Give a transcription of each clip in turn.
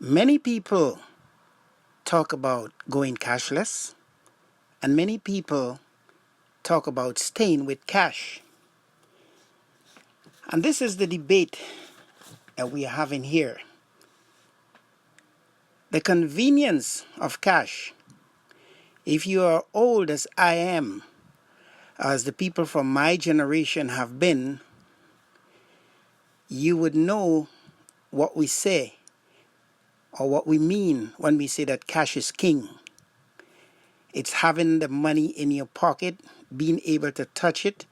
Many people talk about going cashless, and many people talk about staying with cash. And this is the debate that we are having here. The convenience of cash. If you are old as I am, as the people from my generation have been, you would know what we say or what we mean when we say that cash is king. It's having the money in your pocket, being able to touch it.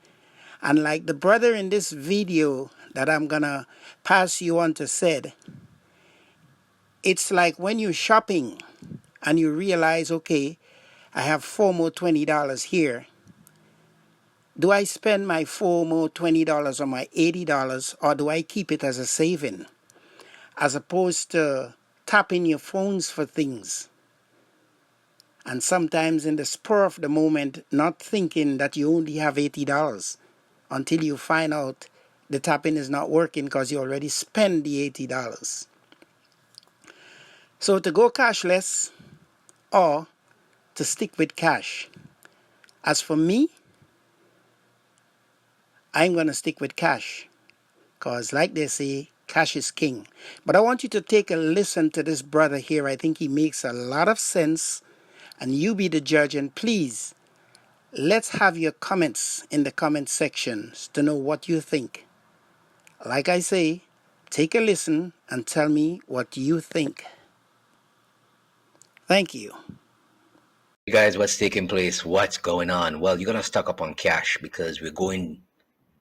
And like the brother in this video that I'm gonna pass you on to said, it's like when you're shopping and you realize, okay, I have four more $20 here. Do I spend my four more $20 or my $80, or do I keep it as a saving? As opposed to tapping your phones for things. And sometimes in the spur of the moment, not thinking that you only have $80 until you find out the tapping is not working because you already spent the $80. So to go cashless or to stick with cash. As for me, I'm going to stick with cash because like they say, cash is king. But I want you to take a listen to this brother here. I think he makes a lot of sense, and you be the judge. And please, let's have your comments in the comment sections to know what you think. Like I say, take a listen and tell me what you think. Thank you. You guys, what's taking place? What's going on? Well, you're gonna stock up on cash because we're going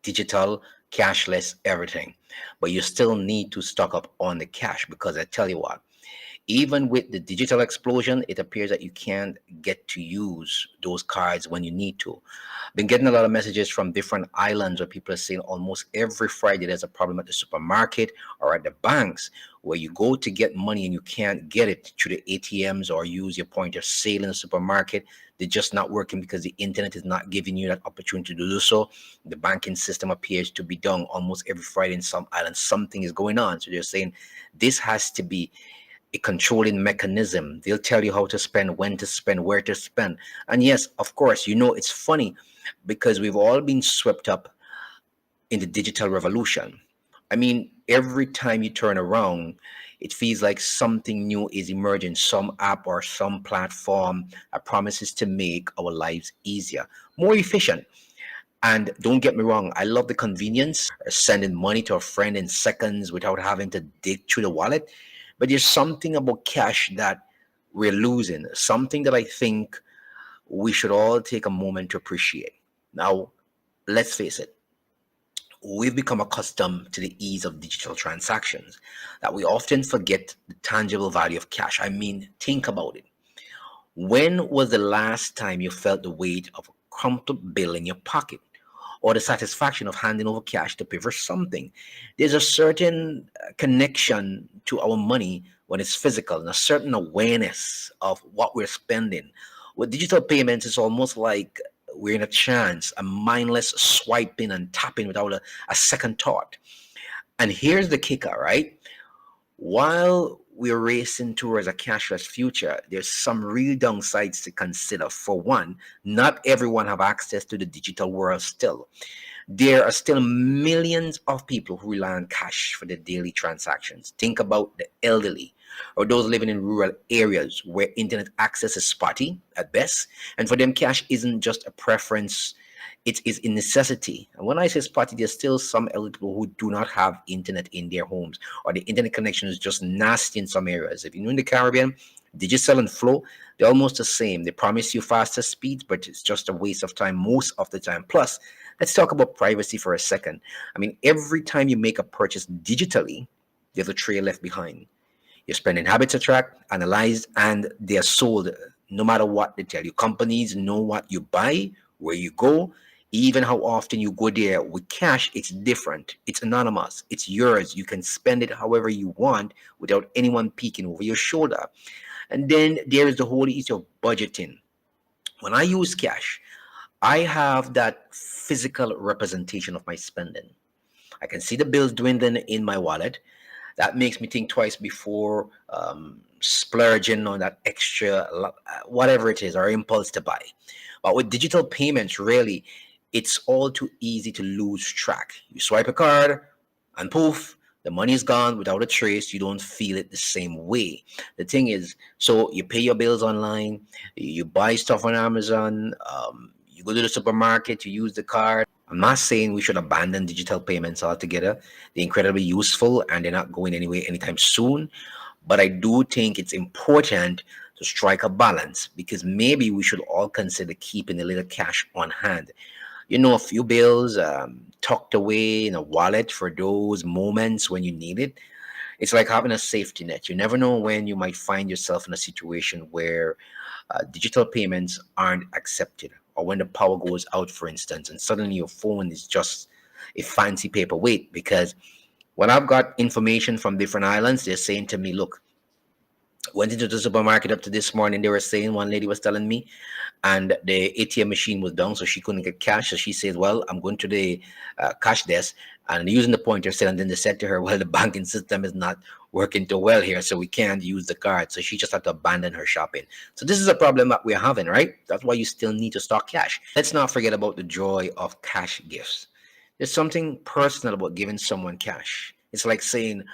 digital, cashless, everything. But you still need to stock up on the cash because I tell you what, even with the digital explosion, it appears that you can't get to use those cards when you need to. Been getting a lot of messages from different islands where people are saying almost every Friday there's a problem at the supermarket or at the banks where you go to get money and you can't get it through the ATMs or use your point of sale in the supermarket. They're just not working because the internet is not giving you that opportunity to do so. The banking system appears to be down almost every Friday in some islands. Something is going on. So they're saying this has to be a controlling mechanism. They'll tell you how to spend, when to spend, where to spend. And yes, of course, it's funny because we've all been swept up in the digital revolution. I mean, every time you turn around, it feels like something new is emerging, some app or some platform that promises to make our lives easier, more efficient. And don't get me wrong, I love the convenience of sending money to a friend in seconds without having to dig through the wallet. But there's something about cash that we're losing, something that I think we should all take a moment to appreciate. Now, let's face it, we've become accustomed to the ease of digital transactions that we often forget the tangible value of cash. I mean, think about it. When was the last time you felt the weight of a crumpled bill in your pocket or the satisfaction of handing over cash to pay for something? There's a certain connection to our money when it's physical and a certain awareness of what we're spending. With digital payments, it's almost like we're in a trance, a mindless swiping and tapping without a second thought. And here's the kicker, right? While we're racing towards a cashless future, there's some real downsides to consider. For one, not everyone have access to the digital world still. There are still millions of people who rely on cash for their daily transactions. Think about the elderly or those living in rural areas where internet access is spotty at best. And for them, cash isn't just a preference, it is a necessity. And when I say spotty, there's still some elderly people who do not have internet in their homes, or the internet connection is just nasty in some areas. If you're in the Caribbean, Digicel and Flow, they're almost the same. They promise you faster speeds, but it's just a waste of time most of the time. Plus, let's talk about privacy for a second. I mean, every time you make a purchase digitally, there's a trail left behind. Your spending habits are tracked, analyzed, and they are sold no matter what they tell you. Companies know what you buy, where you go, even how often you go there. With cash, it's different. It's anonymous. It's yours. You can spend it however you want without anyone peeking over your shoulder. And then there is the whole issue of budgeting. When I use cash, I have that physical representation of my spending. I can see the bills dwindling in my wallet. That makes me think twice before splurging on that extra, whatever it is, or impulse to buy. But with digital payments, really, it's all too easy to lose track. You swipe a card, and poof, the money is gone without a trace. You don't feel it the same way. The thing is, so you pay your bills online, you buy stuff on Amazon, you go to the supermarket, you use the card. I'm not saying we should abandon digital payments altogether. They're incredibly useful and they're not going anywhere anytime soon. But I do think it's important to strike a balance because maybe we should all consider keeping a little cash on hand. A few bills tucked away in a wallet for those moments when you need it. It's like having a safety net. You never know when you might find yourself in a situation where digital payments aren't accepted, or when the power goes out, for instance, and suddenly your phone is just a fancy paperweight. Because when I've got information from different islands, they're saying to me, look, went into the supermarket up to this morning, they were saying, one lady was telling me, and the ATM machine was down, so she couldn't get cash. So she said, "Well, I'm going to the cash desk and using the pointer still." And then they said to her, "Well, the banking system is not working too well here, so we can't use the card." So she just had to abandon her shopping. So this is a problem that we're having, right? That's why you still need to stock cash. Let's not forget about the joy of cash gifts. There's something personal about giving someone cash. It's like saying,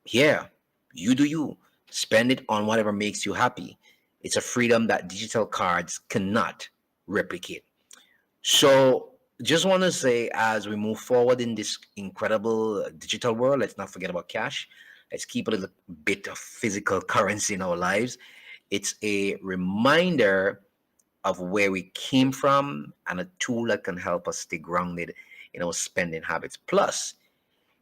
"Here, you do you. Spend it on whatever makes you happy." It's a freedom that digital cards cannot replicate. So, just want to say, as we move forward in this incredible digital world, let's not forget about cash. Let's keep a little bit of physical currency in our lives. It's a reminder of where we came from and a tool that can help us stay grounded in our spending habits. Plus,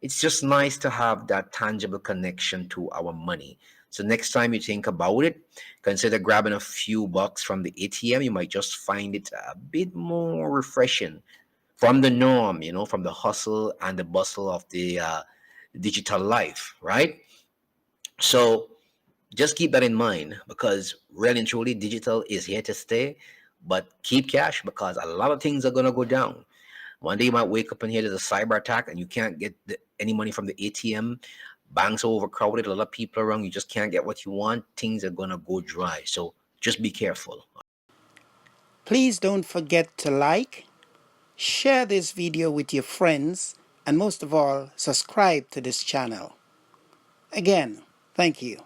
it's just nice to have that tangible connection to our money. So next time you think about it, consider grabbing a few bucks from the ATM. You might just find it a bit more refreshing from the norm, from the hustle and the bustle of the digital life, right? So just keep that in mind because really and truly, digital is here to stay. But keep cash because a lot of things are going to go down. One day you might wake up and hear there's a cyber attack and you can't get any money from the ATM. Banks are overcrowded, a lot of people around, you just can't get what you want. Things are going to go dry. So just be careful. Please don't forget to like, share this video with your friends, and most of all, subscribe to this channel. Again, thank you.